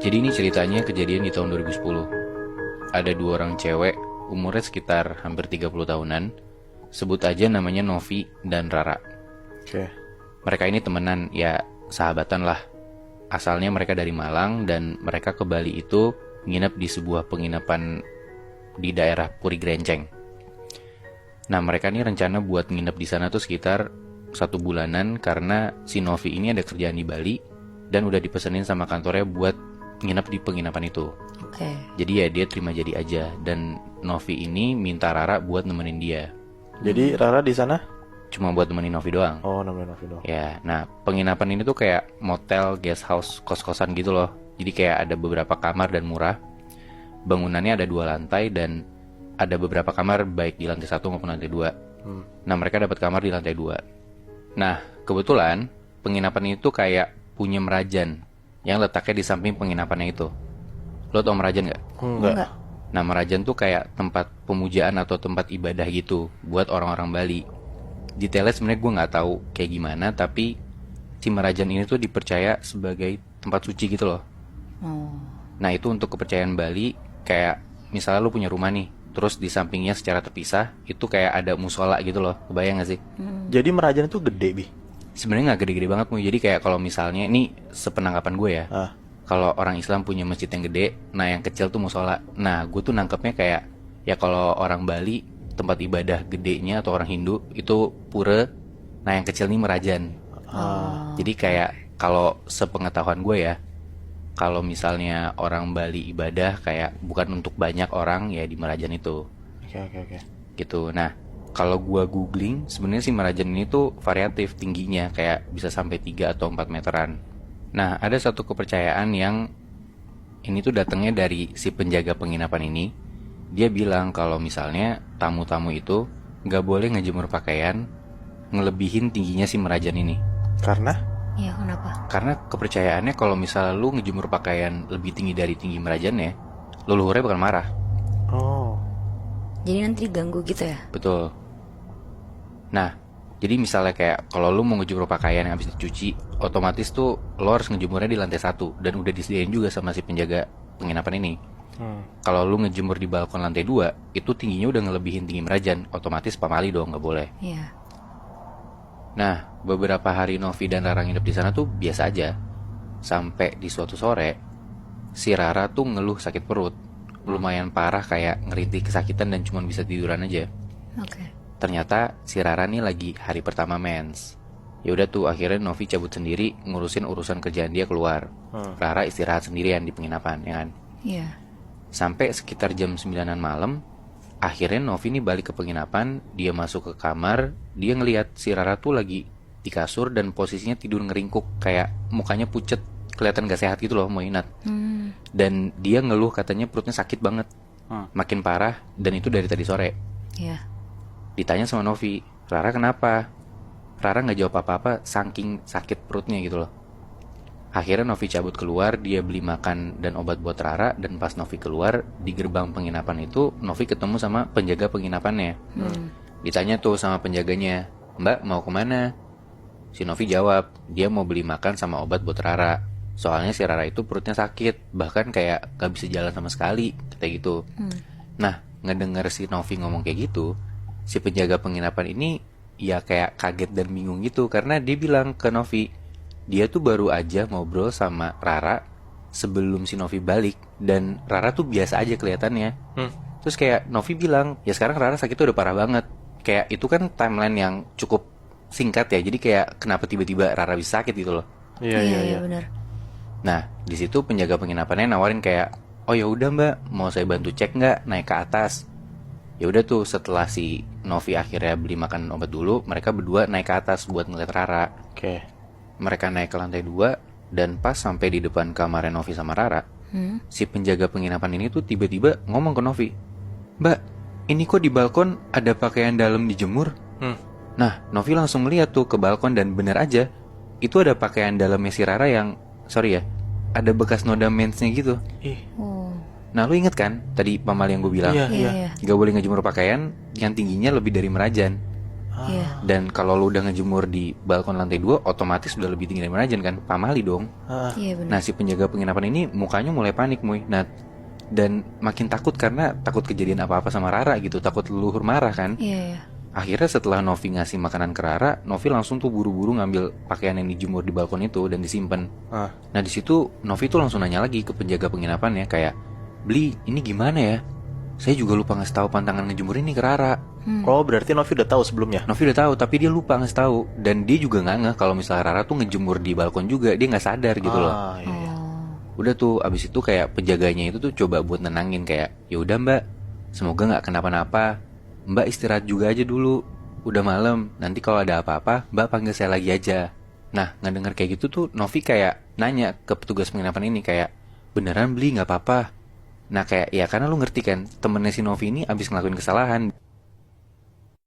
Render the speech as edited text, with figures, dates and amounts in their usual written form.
Jadi ini ceritanya kejadian di tahun 2010. Ada dua orang cewek, umurnya sekitar hampir 30 tahunan. Sebut aja namanya Novi dan Rara. Oke. Mereka ini temenan, ya sahabatan lah. Asalnya mereka dari Malang dan mereka ke Bali itu nginep di sebuah penginapan di daerah Puri Grenceng. Nah, mereka ini rencana buat nginep di sana tuh sekitar 1 bulanan karena si Novi ini ada kerjaan di Bali dan udah dipesenin sama kantornya buat nginep di penginapan itu. Oke. Jadi ya dia terima jadi aja, dan Novi ini minta Rara buat nemenin dia. Jadi Rara di sana? Cuma buat nemenin Novi doang. Oh, namanya Novi doang. Ya, nah penginapan ini tuh kayak motel, guest house, kos-kosan gitu loh. Jadi kayak ada beberapa kamar dan murah. Bangunannya ada 2 lantai dan ada beberapa kamar baik di lantai 1 maupun lantai 2. Nah, mereka dapat kamar di lantai 2. Nah, kebetulan penginapan itu kayak punya Merajan yang letaknya di samping penginapannya itu. Lo tau Merajan gak? Enggak. Nah, Merajan tuh kayak tempat pemujaan atau tempat ibadah gitu buat orang-orang Bali. Detailnya sebenarnya gue nggak tahu kayak gimana, tapi si Merajan ini tuh dipercaya sebagai tempat suci gitu loh. Oh. Nah, itu untuk kepercayaan Bali, kayak misalnya lu punya rumah nih, terus di sampingnya secara terpisah itu kayak ada musola gitu loh. Kebayang gak sih? Jadi Merajan itu gede, Bi? Sebenarnya nggak gede-gede banget, Mu. Jadi kayak kalau misalnya ini sepenangkapan gue ya, Ah. kalau orang Islam punya masjid yang gede, nah yang kecil tuh musola. Nah, gue tuh nangkepnya kayak ya kalau orang Bali tempat ibadah gedenya atau orang Hindu itu pura, nah yang kecil nih Merajan. Jadi kayak kalau sepengetahuan gue ya, kalau misalnya orang Bali ibadah kayak bukan untuk banyak orang ya di Merajan itu. Oke. Gitu. Nah, kalau gua googling sebenarnya si Merajan ini tuh variatif tingginya, kayak bisa sampai 3 atau 4 meteran. Nah, ada satu kepercayaan yang ini tuh datangnya dari si penjaga penginapan ini. Dia bilang kalau misalnya tamu-tamu itu nggak boleh ngejemur pakaian ngelebihin tingginya si Merajan ini. Karena? Iya, kenapa? Karena kepercayaannya kalau misalnya lu ngejemur pakaian lebih tinggi dari tinggi Merajannya, leluhurnya bakal marah. Oh. Jadi nanti diganggu gitu ya? Betul. Nah, jadi misalnya kayak kalau lu mau ngejemur pakaian yang habis dicuci, otomatis tuh lo harus ngejemurnya di lantai 1 dan udah disediain juga sama si penjaga penginapan ini. Kalau lu ngejemur di balkon lantai 2, itu tingginya udah ngelebihin tinggi Merajan, otomatis pamali dong, nggak boleh. Iya. Nah, beberapa hari Novi dan Rara nginep di sana tuh biasa aja. Sampai di suatu sore, si Rara tuh ngeluh sakit perut. Lumayan parah, kayak ngerintih kesakitan dan cuma bisa tiduran aja. Oke. Ternyata si Rara nih lagi hari pertama mens. Ya udah tuh akhirnya Novi cabut sendiri ngurusin urusan kerjaan dia keluar. Rara istirahat sendirian di penginapan, ya kan? Iya. Sampai sekitar jam 9-an malam, akhirnya Novi nih balik ke penginapan. Dia masuk ke kamar, dia ngelihat si Rara tuh lagi di kasur dan posisinya tidur ngeringkuk, kayak mukanya pucet, kelihatan gak sehat gitu loh, mau inat. Dan dia ngeluh katanya perutnya sakit banget, makin parah, dan itu dari tadi sore. Iya. Ditanya sama Novi, Rara kenapa? Rara gak jawab apa-apa, saking sakit perutnya gitu loh. Akhirnya Novi cabut keluar, dia beli makan dan obat buat Rara. Dan pas Novi keluar, di gerbang penginapan itu Novi ketemu sama penjaga penginapannya. Ditanya tuh sama penjaganya, Mbak mau kemana? Si Novi jawab, dia mau beli makan sama obat buat Rara. Soalnya si Rara itu perutnya sakit, bahkan kayak gak bisa jalan sama sekali, kayak gitu. Nah, ngedenger si Novi ngomong kayak gitu, si penjaga penginapan ini ya kayak kaget dan bingung gitu. Karena dia bilang ke Novi, dia tuh baru aja ngobrol sama Rara sebelum si Novi balik, dan Rara tuh biasa aja kelihatannya. Terus kayak Novi bilang, ya sekarang Rara sakitnya udah parah banget. Kayak itu kan timeline yang cukup singkat ya, jadi kayak kenapa tiba-tiba Rara bisa sakit gitu loh. Iya, benar. Nah, di situ penjaga penginapannya nawarin kayak, oh ya udah Mbak, mau saya bantu cek nggak naik ke atas? Ya udah tuh, setelah si Novi akhirnya beli makan obat dulu, mereka berdua naik ke atas buat ngeliat Rara. Oke. Mereka naik ke lantai 2, dan pas sampai di depan kamar Novi sama Rara, si penjaga penginapan ini tuh tiba-tiba ngomong ke Novi, Mbak, ini kok di balkon ada pakaian dalam dijemur? Nah, Novi langsung ngeliat tuh ke balkon dan bener aja, itu ada pakaian dalamnya si Rara yang, sorry ya, ada bekas noda mensnya gitu. Oh. Nah, lu inget kan tadi pamal yang gue bilang? Iya. Iya. Gak boleh ngejemur pakaian yang tingginya lebih dari Merajan. Iya. Dan kalau lu udah ngejemur di balkon lantai 2, otomatis udah lebih tinggi dari manajen kan, pamali dong. Iya benar. Nah si penjaga penginapan ini mukanya mulai panik Muy. Nah dan makin takut karena takut kejadian apa-apa sama Rara gitu, takut leluhur marah kan. Iya, iya. Akhirnya setelah Novi ngasih makanan ke Rara, Novi langsung tuh buru-buru ngambil pakaian yang dijemur di balkon itu dan disimpan. Nah di situ Novi tuh langsung nanya lagi ke penjaga penginapan ya, kayak, "Beli, ini gimana ya? Saya juga lupa ngasih tahu pantangan ngejemur ini ke Rara." Oh, berarti Novi udah tahu sebelumnya. Novi udah tahu tapi dia lupa ngasih tahu, dan dia juga nggak ngeh kalau misalnya Rara tuh ngejemur di balkon juga, dia nggak sadar gitu loh. Iya, iya. Udah tuh abis itu kayak penjaganya itu tuh coba buat nenangin kayak, "Ya udah Mbak, semoga nggak kenapa-napa. Mbak istirahat juga aja dulu. Udah malam, nanti kalau ada apa-apa Mbak panggil saya lagi aja." Nah ngedenger kayak gitu tuh Novi kayak nanya ke petugas penginapan ini kayak, "Beneran Beli nggak apa-apa?" Nah kayak ya karena lu ngerti kan, temennya si Novi ini abis ngelakuin kesalahan.